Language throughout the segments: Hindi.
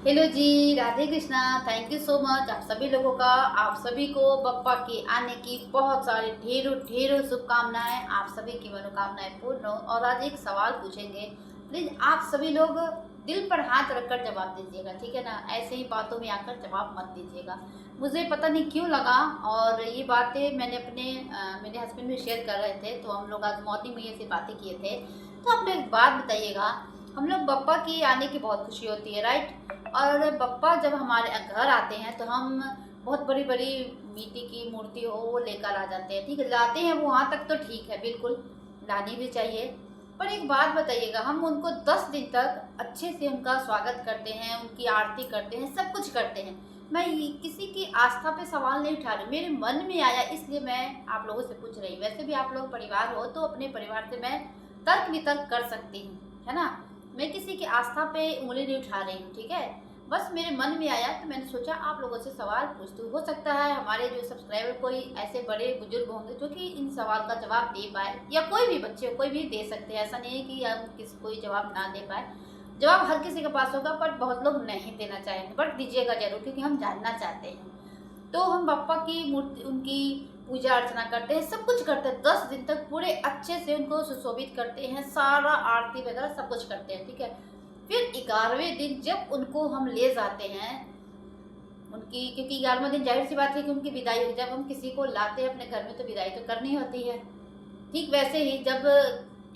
Hello ji, Radhe Krishna. Thank you so much आप सभी लोगों का। आप सभी को बप्पा के आने की बहुत सारी ढेरों ढेरों शुभकामनाएं। आप सभी की मनोकामनाएं पूर्ण हो। और आज एक सवाल पूछेंगे, प्लीज़ आप सभी लोग दिल पर हाथ रखकर जवाब दीजिएगा, ठीक है ना। ऐसे ही बातों में आकर जवाब मत दीजिएगा। मुझे पता नहीं क्यों लगा, और ये बातें मैंने मेरे हस्बैंड भी शेयर कर रहे थे, तो हम लोग आज मॉर्निंग में ये सी बातें किए थे। तो आप लोग एक बात बताइएगा, हम लोग बप्पा की आने की बहुत खुशी होती है, राइट। और पप्पा जब हमारे घर आते हैं तो हम बहुत बड़ी बड़ी मिट्टी की मूर्ति हो वो लेकर आ जाते हैं, ठीक है। लाते हैं वो वहाँ तक तो ठीक है, बिल्कुल लानी भी चाहिए। पर एक बात बताइएगा, हम उनको 10 दिन तक अच्छे से उनका स्वागत करते हैं, उनकी आरती करते हैं, सब कुछ करते हैं। मैं किसी की आस्था पे सवाल नहीं उठा रही, मेरे मन में आया इसलिए मैं आप लोगों से पूछ रही हूँ। वैसे भी आप लोग परिवार हो तो अपने परिवार से मैं तर्क वितर्क कर सकती हूँ, है ना। मैं किसी की आस्था पे उंगली नहीं उठा रही हूँ, ठीक है। बस मेरे मन में आया तो मैंने सोचा आप लोगों से सवाल पूछती हूँ। हो सकता है हमारे जो सब्सक्राइबर कोई ऐसे बड़े बुजुर्ग होंगे जो कि इन सवाल का जवाब दे पाए, या कोई भी बच्चे कोई भी दे सकते हैं। ऐसा नहीं है कि हम कोई जवाब ना दे पाए। जवाब हर किसी के पास होगा, पर बहुत लोग नहीं देना चाहेंगे, बट दीजिएगा जरूर, क्योंकि हम जानना चाहते हैं। तो हम बप्पा की मूर्ति, उनकी पूजा अर्चना करते हैं, सब कुछ करते हैं। 10 दिन तक पूरे अच्छे से उनको सुशोभित करते हैं, सारा आरती वगैरह सब कुछ करते हैं, ठीक है। फिर 11वें दिन जब उनको हम ले जाते हैं उनकी, क्योंकि 11वां दिन जाहिर सी बात है कि उनकी विदाई हो। जब हम किसी को लाते हैं अपने घर में तो विदाई तो करनी होती है। ठीक वैसे ही जब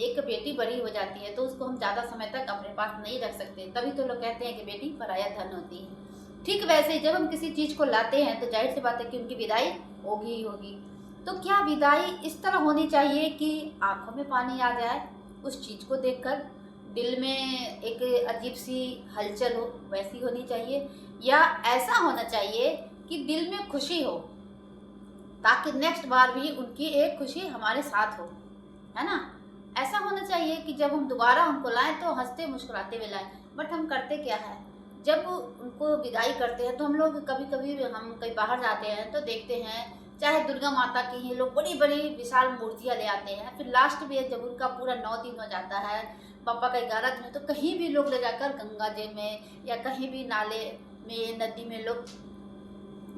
एक बेटी बड़ी हो जाती है तो उसको हम ज़्यादा समय तक अपने पास नहीं रख सकते, तभी तो लोग कहते हैं कि बेटी पराया धन होती है। ठीक वैसे ही जब हम किसी चीज़ को लाते हैं तो जाहिर सी बात है कि उनकी विदाई होगी ही होगी। तो क्या विदाई इस तरह होनी चाहिए कि आंखों में पानी आ जाए उस चीज़ को देखकर, दिल में एक अजीब सी हलचल हो, वैसी होनी चाहिए, या ऐसा होना चाहिए कि दिल में खुशी हो, ताकि नेक्स्ट बार भी उनकी एक खुशी हमारे साथ हो, है ना। ऐसा होना चाहिए कि जब हम दोबारा उनको लाएं तो हंसते मुस्कुराते हुए लाएं। बट हम करते क्या है, जब उनको विदाई करते हैं तो हम लोग कभी कभी हम कहीं बाहर जाते हैं तो देखते हैं, चाहे दुर्गा माता की ही लोग बड़ी बड़ी विशाल मूर्तियां ले आते हैं। फिर लास्ट में जब उनका पूरा 9 दिन हो जाता है, पापा का 11 दिन, तो कहीं भी लोग ले जाकर गंगा जी में या कहीं भी नाले में नदी में लोग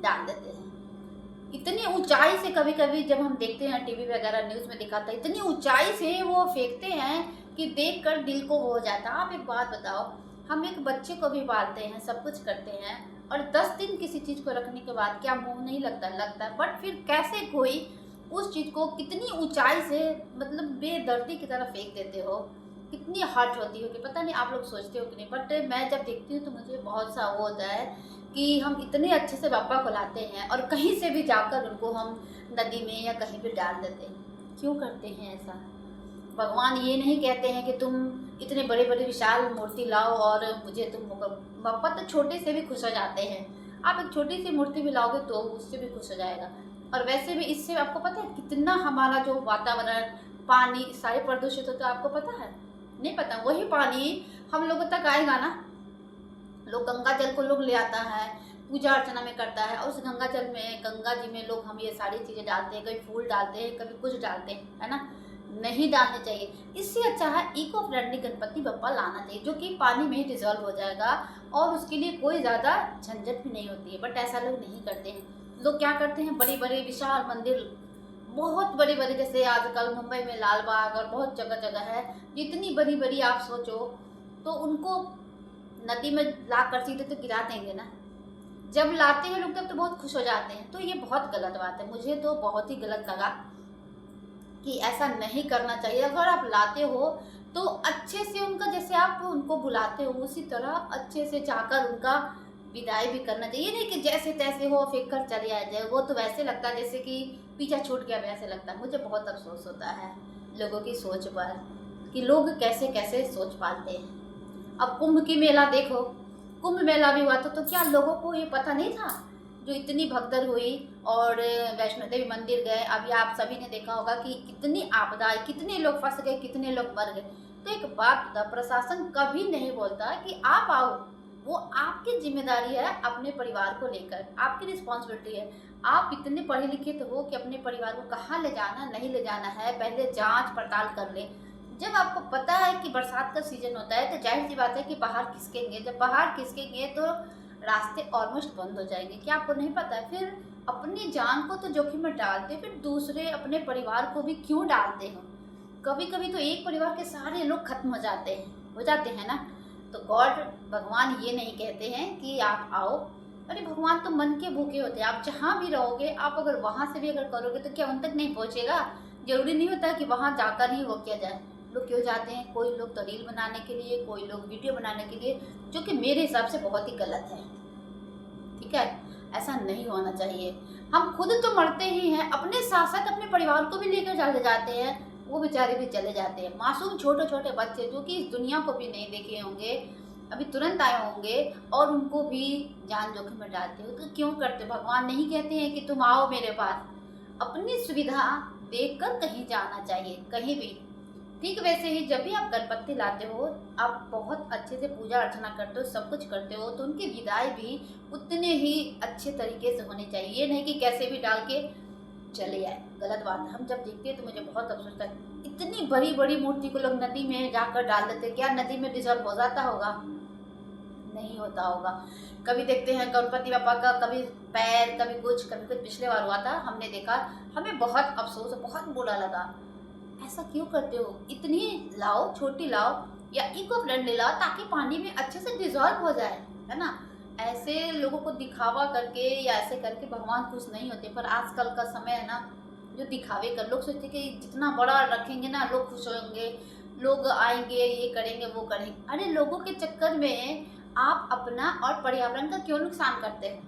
डाल देते हैं। इतनी ऊंचाई से कभी कभी जब हम देखते हैं टीवी वगैरह न्यूज़ में दिखाता है, इतनी ऊंचाई से वो फेंकते हैं कि देखकर दिल को वो हो जाता है। आप एक बात बताओ, हम एक बच्चे को भी पालते हैं, सब कुछ करते हैं, और 10 दिन किसी चीज़ को रखने के बाद क्या मुंह नहीं लगता, लगता है। बट फिर कैसे कोई उस चीज़ को कितनी ऊंचाई से, मतलब बेदर्दी की तरह फेंक देते हो, कितनी हर्ट होती होगी, पता नहीं आप लोग सोचते हो कि नहीं। बट मैं जब देखती हूँ तो मुझे बहुत सा वो होता है कि हम इतने अच्छे से पापा को लाते हैं और कहीं से भी जाकर उनको हम नदी में या कहीं भी डाल देते हैं। क्यों करते हैं ऐसा। भगवान ये नहीं कहते हैं कि तुम इतने बड़े बड़े विशाल मूर्ति लाओ और मुझे तुम, पापा तो छोटे से भी खुश हो जाते हैं। आप एक छोटी सी मूर्ति भी लाओगे तो उससे भी खुश हो जाएगा। और वैसे भी इससे आपको पता है कितना हमारा जो वातावरण, पानी सारे प्रदूषित होता है, आपको पता है। नहीं पता, वही पानी हम लोगों तक आएगा ना। लोग गंगा जल को लोग ले आता है, पूजा अर्चना में करता है, और उस गंगा जल में, गंगा जी में लोग हम ये सारी चीज़ें डालते हैं, कभी फूल डालते हैं, कभी कुछ डालते हैं, है ना। नहीं डालने चाहिए। इससे अच्छा है इको फ्रेंडली गणपति बप्पा लाना चाहिए, जो कि पानी में ही डिजॉल्व हो जाएगा और उसके लिए कोई ज़्यादा झंझट भी नहीं होती है। बट ऐसा लोग नहीं करते हैं। लोग क्या करते हैं, बड़ी बड़ी विशाल मंदिर, बहुत बड़े बड़े, जैसे आजकल मुंबई में लाल बाग और बहुत जगह जगह है, जितनी बड़ी बड़ी आप सोचो, तो उनको नदी में ला कर सीधे तो गिरा देंगे ना। जब लाते हैं लोग तब तो बहुत खुश हो जाते हैं। तो ये बहुत गलत बात है, मुझे तो बहुत ही गलत लगा कि ऐसा नहीं करना चाहिए। अगर आप लाते हो तो अच्छे से उनका, जैसे आप उनको बुलाते हो उसी तरह अच्छे से जाकर उनका विदाई भी करना चाहिए। नहीं कि जैसे तैसे हो फेंक कर चले आ जाए, वो तो वैसे लगता है जैसे कि पीछा छूट गया, वैसे लगता है। मुझे बहुत अफसोस होता है लोगों की सोच पर, कि लोग कैसे कैसे सोच पालते हैं। अब कुंभ की मेला देखो, कुंभ मेला भी हुआ तो क्या लोगों को ये पता नहीं था, जो इतनी भगदड़ हुई और वैष्णो देवी मंदिर गए। अभी आप सभी ने देखा होगा कि कितनी आपदा आई, कितने लोग फंस गए, कितने लोग मर गए। तो एक बात बता, प्रशासन कभी नहीं बोलता कि आप आओ, वो आपकी जिम्मेदारी है अपने परिवार को लेकर, आपकी रिस्पॉन्सिबिलिटी है। आप इतने पढ़े लिखे तो हो कि अपने परिवार को कहाँ ले जाना नहीं ले जाना है पहले जांच पड़ताल कर ले। जब आपको पता है कि बरसात का सीजन होता है तो जाहिर सी बात है कि पहाड़ खिसकेंगे। जब पहाड़ खिसकेंगे तो रास्ते ऑलमोस्ट बंद हो जाएंगे। क्या आपको नहीं पता है? फिर अपनी जान को तो जोखिम में डालते, फिर दूसरे अपने परिवार को भी क्यों डालते हो? कभी कभी तो एक परिवार के सारे लोग खत्म हो जाते हैं ना। तो गॉड, भगवान ये नहीं कहते हैं कि आप आओ। अरे भगवान तो मन के भूखे होते हैं। आप जहाँ भी रहोगे, आप अगर वहाँ से भी अगर करोगे तो क्या उन तक नहीं पहुँचेगा? जरूरी नहीं होता कि वहाँ जाकर ही वो किया जाए। लोग क्यों जाते हैं? कोई लोग तो रील बनाने के लिए, कोई लोग वीडियो बनाने के लिए, जो कि मेरे हिसाब से बहुत ही गलत है। ठीक है, ऐसा नहीं होना चाहिए। हम खुद तो मरते ही हैं, अपने साथ साथ अपने परिवार को भी लेकर चले जाते हैं। वो बेचारे भी चले जाते हैं। मासूम छोटे छोटे बच्चे जो कि इस दुनिया को भी नहीं देखे होंगे, अभी तुरंत आए होंगे, और उनको भी जान जोखिम में डालते हो। तो क्यों करते? भगवान नहीं कहते हैं कि तुम आओ मेरे पास। अपनी सुविधा देखकर कहीं जाना चाहिए, कहीं भी। ठीक वैसे ही जब भी आप गणपति लाते हो, आप बहुत अच्छे से पूजा अर्चना करते हो, सब कुछ करते हो, तो उनकी विदाई भी उतने ही अच्छे तरीके से होनी चाहिए। ये नहीं कि कैसे भी डाल के चले आए। गलत बात है। हम जब देखते हैं तो मुझे बहुत अफसोस होता है, इतनी बड़ी बड़ी मूर्ति को लोग नदी में जाकर डाल देते। क्या नदी में डिजॉल्व हो जाता होगा? नहीं होता होगा। कभी देखते हैं गणपति बापा का कभी पैर, कभी कुछ कभी कुछ। पिछले बार हुआ था, हमने देखा, हमें बहुत अफसोस, बहुत बुरा लगा। ऐसा क्यों करते हो? इतनी लाओ, छोटी लाओ या इको फ्रेंडली लाओ ताकि पानी में अच्छे से डिजॉल्व हो जाए, है ना। ऐसे लोगों को दिखावा करके या ऐसे करके भगवान खुश नहीं होते। पर आजकल का समय है ना, जो दिखावे कर, लोग सोचते कि जितना बड़ा रखेंगे ना लोग खुश होंगे, लोग आएंगे, ये करेंगे वो करेंगे। अरे लोगों के चक्कर में आप अपना और पर्यावरण का क्यों नुकसान करते हो?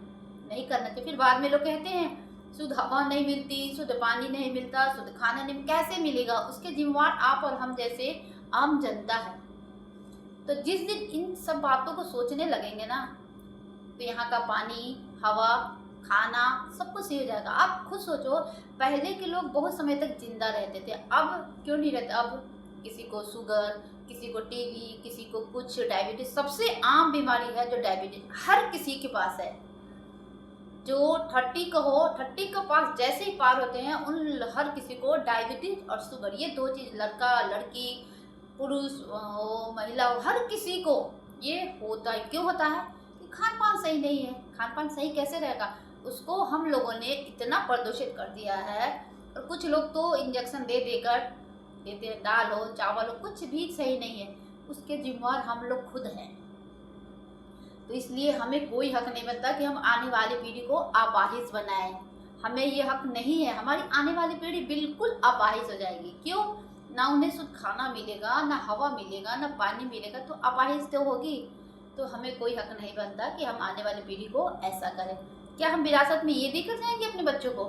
नहीं करना चाहिए। फिर बाद में लोग कहते हैं शुद्ध हवा नहीं मिलती, शुद्ध पानी नहीं मिलता, शुद्ध खाना नहीं, कैसे मिलेगा? उसके जिम्मेवार आप और हम जैसे आम जनता है। तो जिस दिन इन सब बातों को सोचने लगेंगे ना, तो यहाँ का पानी, हवा, खाना सब कुछ सही हो जाएगा। आप खुद सोचो, पहले के लोग बहुत समय तक जिंदा रहते थे, अब क्यों नहीं रहते? अब किसी को शुगर, किसी को टीबी, किसी को कुछ डायबिटीज। सबसे आम बीमारी है जो डायबिटीज, हर किसी के पास है। जो 30 का हो, 30 का पास जैसे ही पार होते हैं उन हर किसी को डायबिटीज और शुगर, ये दो चीज, लड़का लड़की, पुरुष हो महिला हो, हर किसी को ये होता है। क्यों होता है? कि खान पान सही नहीं है। खान पान सही कैसे रहेगा? उसको हम लोगों ने इतना प्रदूषित कर दिया है। और कुछ लोग तो इंजेक्शन दे देकर देते हैं, दाल हो चावल हो, कुछ भी सही नहीं है। उसके जिम्मेवार हम लोग खुद हैं। तो इसलिए हमें कोई हक नहीं बनता कि हम आने वाली पीढ़ी को अपाहिज बनाएं। हमें ये हक नहीं है। हमारी आने वाली पीढ़ी बिल्कुल अपाहिज हो जाएगी। क्यों? ना उन्हें शुद्ध खाना मिलेगा, ना हवा मिलेगा, ना पानी मिलेगा, तो अपाहिज तो होगी। तो हमें कोई हक नहीं बनता कि हम आने वाली पीढ़ी को ऐसा करें। क्या हम विरासत में ये देकर जाएंगे अपने बच्चों को?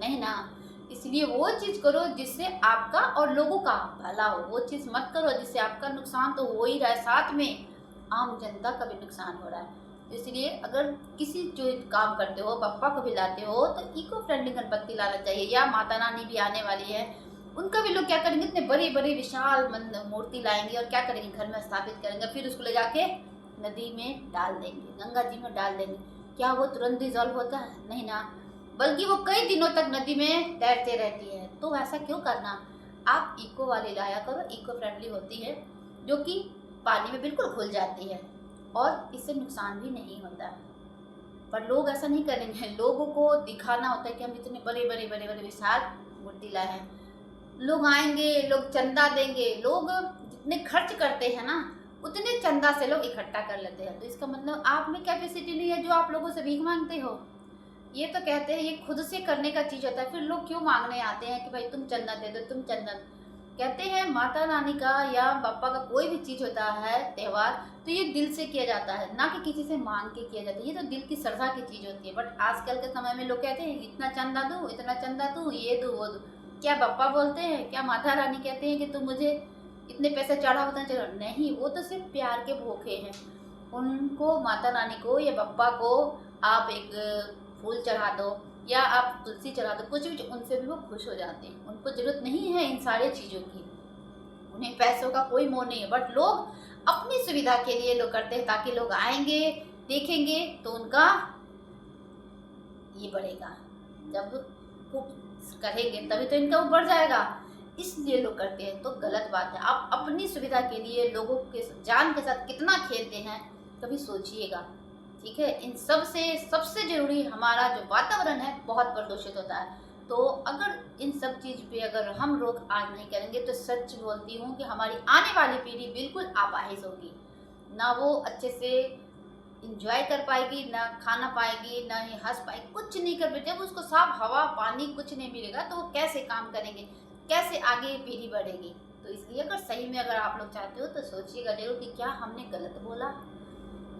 नहीं ना। इसलिए वो चीज़ करो जिससे आपका और लोगों का भला हो। वो चीज़ मत करो जिससे आपका नुकसान तो हो ही रहा है, साथ में आम जनता का भी नुकसान हो रहा है। तो इसलिए अगर किसी जो काम करते हो, बप्पा को भी लाते हो, तो इको फ्रेंडली गणपति लाना चाहिए। या माता रानी भी आने वाली है, उनका भी लोग क्या करेंगे, इतने बड़ी बड़ी विशाल मूर्ति लाएंगे और क्या करेंगे, घर में स्थापित करेंगे, फिर उसको ले जाके नदी में डाल देंगे, गंगा जी में डाल देंगे। क्या वो तुरंत डिजॉल्व होता है? नहीं ना, बल्कि वो कई दिनों तक नदी में तैरते रहती है। तो ऐसा क्यों करना? आप इको वाली लाया करो, इको फ्रेंडली होती है, जो कि पानी में बिल्कुल घुल जाती है और इससे नुकसान भी नहीं होता है। पर लोग ऐसा नहीं करेंगे। लोगों को दिखाना होता है कि हम इतने बड़े बड़े बड़े बड़े विशाल मूर्ति लाए हैं। लोग आएंगे, लोग चंदा देंगे। लोग जितने खर्च करते हैं ना, उतने चंदा से लोग इकट्ठा कर लेते हैं। तो इसका मतलब आप में कैपेसिटी नहीं है जो आप लोगों से भीख मांगते हो। ये तो कहते हैं ये खुद से करने का चीज़ होता है। फिर लोग क्यों मांगने आते हैं कि भाई तुम चंदा दे दो, तुम चंदा। कहते हैं माता रानी का या पापा का कोई भी चीज़ होता है त्यौहार, तो ये दिल से किया जाता है, ना कि किसी से मांग के किया जाता है। ये तो दिल की श्रद्धा की चीज़ होती है। बट आजकल के समय में लोग कहते हैं इतना चंदा दूँ, इतना चंदा दूँ, ये दूँ वो दूँ। क्या पापा बोलते हैं? क्या माता रानी कहते हैं कि तुम मुझे इतने पैसे चढ़ाओ, उतना चढ़ाओ? नहीं, वो तो सिर्फ प्यार के भूखे हैं। उनको, माता रानी को या पापा को आप एक फूल चढ़ा दो या आप तुलसी चढ़ा दो, कुछ भी, उनसे भी वो खुश हो जाते हैं। उनको जरूरत नहीं है इन सारी चीज़ों की, उन्हें पैसों का कोई मोह नहीं है। बट लोग अपनी सुविधा के लिए लोग करते हैं, ताकि लोग आएंगे, देखेंगे, तो उनका ये बढ़ेगा। जब खूब करेंगे तभी तो इनका वो बढ़ जाएगा। इसलिए लोग करते हैं, तो गलत बात है। आप अपनी सुविधा के लिए लोगों के जान के साथ कितना खेलते हैं, कभी सोचिएगा। ठीक है, इन सब से सबसे जरूरी हमारा जो वातावरण है बहुत प्रदूषित होता है। तो अगर इन सब चीज़ पे अगर हम रोक आज नहीं करेंगे तो सच बोलती हूँ कि हमारी आने वाली पीढ़ी बिल्कुल अपाहिज होगी। ना वो अच्छे से इंजॉय कर पाएगी, ना खाना पाएगी, ना ही हंस पाएगी, कुछ नहीं कर पाएगी। जब उसको साफ हवा पानी कुछ नहीं मिलेगा तो वो कैसे काम करेंगे, कैसे आगे पीढ़ी बढ़ेगी। तो इसलिए अगर सही में अगर आप लोग चाहते हो तो सोचिएगा जरूर कि क्या हमने गलत बोला,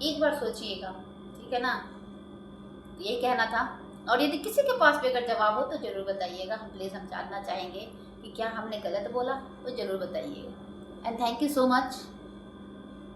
एक बार सोचिएगा। ठीक है ना, यही कहना था। और यदि किसी के पास भी अगर जवाब हो तो ज़रूर बताइएगा, हम प्लीज़ हम जानना चाहेंगे कि क्या हमने गलत बोला, तो ज़रूर बताइएगा। And thank you so much.